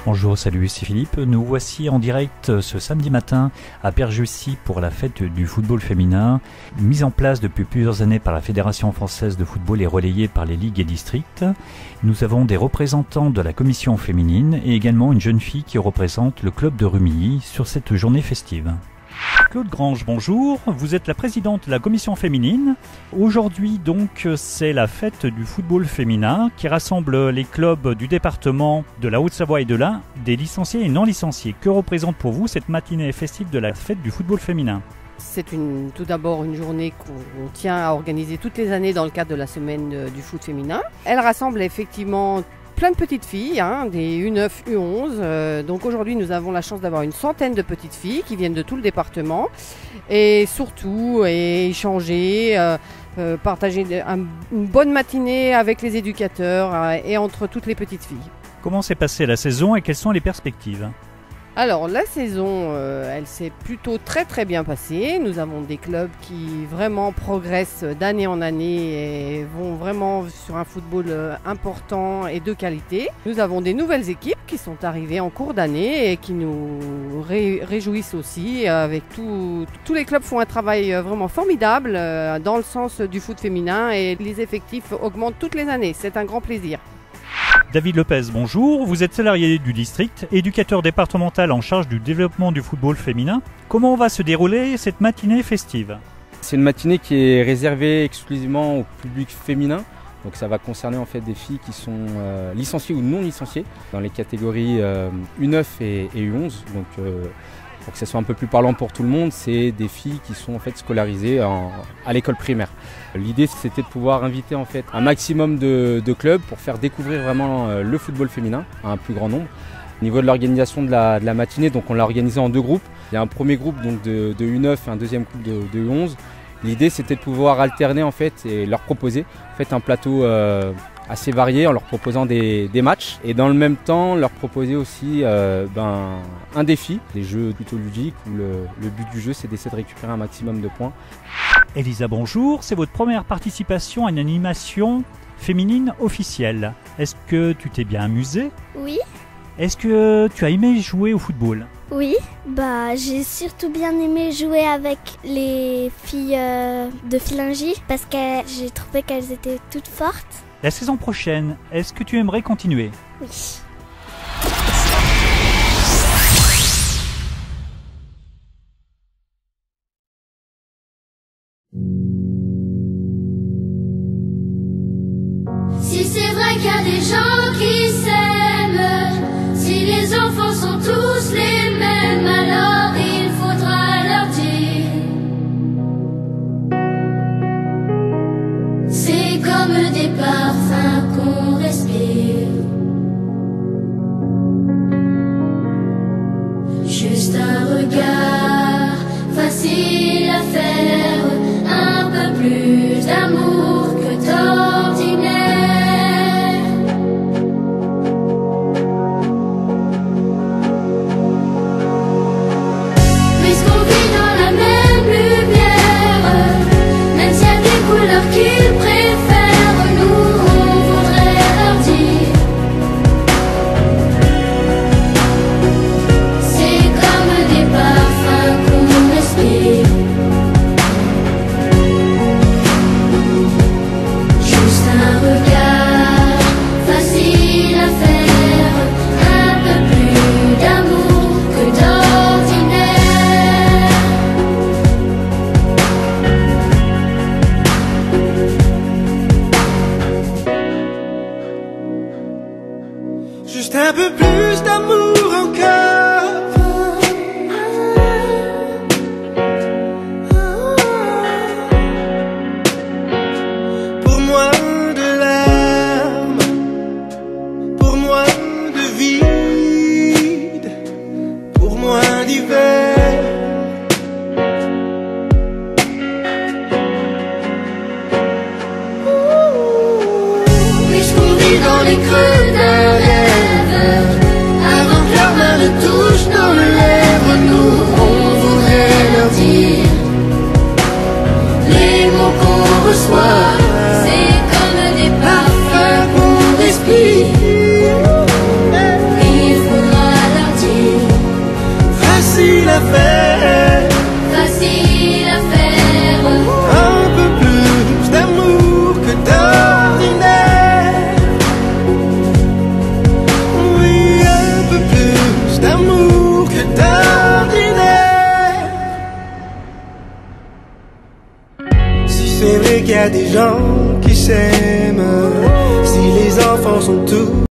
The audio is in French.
Bonjour, salut, c'est Philippe. Nous voici en direct ce samedi matin à Perjussy pour la fête du football féminin, mise en place depuis plusieurs années par la Fédération française de football et relayée par les ligues et districts. Nous avons des représentants de la commission féminine et également une jeune fille qui représente le club de Rumilly sur cette journée festive. Claude Grange, bonjour. Vous êtes la présidente de la commission féminine. Aujourd'hui, donc, c'est la fête du football féminin qui rassemble les clubs du département de la Haute-Savoie et de l'Ain, des licenciés et non licenciés. Que représente pour vous cette matinée festive de la fête du football féminin ? C'est tout d'abord une journée qu'on tient à organiser toutes les années dans le cadre de la semaine du foot féminin. Elle rassemble effectivement plein de petites filles, des U9, U11. Donc aujourd'hui, nous avons la chance d'avoir une centaine de petites filles qui viennent de tout le département. Et surtout, échanger, partager une bonne matinée avec les éducateurs et entre toutes les petites filles. Comment s'est passée la saison et quelles sont les perspectives ? Alors la saison, elle s'est plutôt très bien passée. Nous avons des clubs qui vraiment progressent d'année en année et vont vraiment sur un football important et de qualité. Nous avons des nouvelles équipes qui sont arrivées en cours d'année et qui nous réjouissent aussi. Avec tous les clubs font un travail vraiment formidable dans le sens du foot féminin et les effectifs augmentent toutes les années. C'est un grand plaisir. David Lopez, bonjour. Vous êtes salarié du district, éducateur départemental en charge du développement du football féminin. Comment va se dérouler cette matinée festive ? C'est une matinée qui est réservée exclusivement au public féminin. Donc ça va concerner en fait des filles qui sont licenciées ou non licenciées dans les catégories U9 et U11. Donc pour que ça soit un peu plus parlant pour tout le monde, c'est des filles qui sont en fait scolarisées à l'école primaire. L'idée, c'était de pouvoir inviter en fait un maximum de clubs pour faire découvrir vraiment le football féminin à un plus grand nombre. Au niveau de l'organisation de la matinée, donc on l'a organisé en deux groupes. Il y a un premier groupe donc de U9 et un deuxième groupe de U11. L'idée, c'était de pouvoir alterner en fait et leur proposer en fait un plateau assez varié en leur proposant des matchs et dans le même temps leur proposer aussi un défi, des jeux plutôt ludiques où le but du jeu c'est d'essayer de récupérer un maximum de points. Elisa, bonjour, c'est votre première participation à une animation féminine officielle. Est-ce que tu t'es bien amusée ? Oui. Est-ce que tu as aimé jouer au football ? Oui, j'ai surtout bien aimé jouer avec les filles de Filingy parce que j'ai trouvé qu'elles étaient toutes fortes. La saison prochaine, est-ce que tu aimerais continuer ? Oui. Si c'est vrai qu'il y a des gens qui s'aiment, si les enfants sont tous les mêmes, alors il faudra leur dire. C'est comme des parfums qu'on respire. Juste un regard, facile à faire, un peu plus d'amour que d'ordinaire. Puisqu'on vit dans la même lumière, même s'il y a des couleurs qu'ils préfèrent, nous on voudrait leur dire. C'est comme des parfums qu'on respire. Juste un regard, facile à faire, un peu plus d'amour que d'ordinaire. Juste un peu plus d'amour encore. Pour moins de larmes, pour moins de vide, pour moins d'hiver. Puisqu'on vit dans les creux d'un rêve, avant que leurs mains ne touchent nos lèvres, nous on voudrait leur dire les mots qu'on reçoit. C'est comme des parfums explique. Il faudra leur dire. Facile à faire, Facile à faire. un peu plus d'amour que d'ordinaire. Oui, un peu plus d'amour que d'ordinaire. Si c'est vrai qu'il y a des gens qui s'aiment, si les enfants sont tous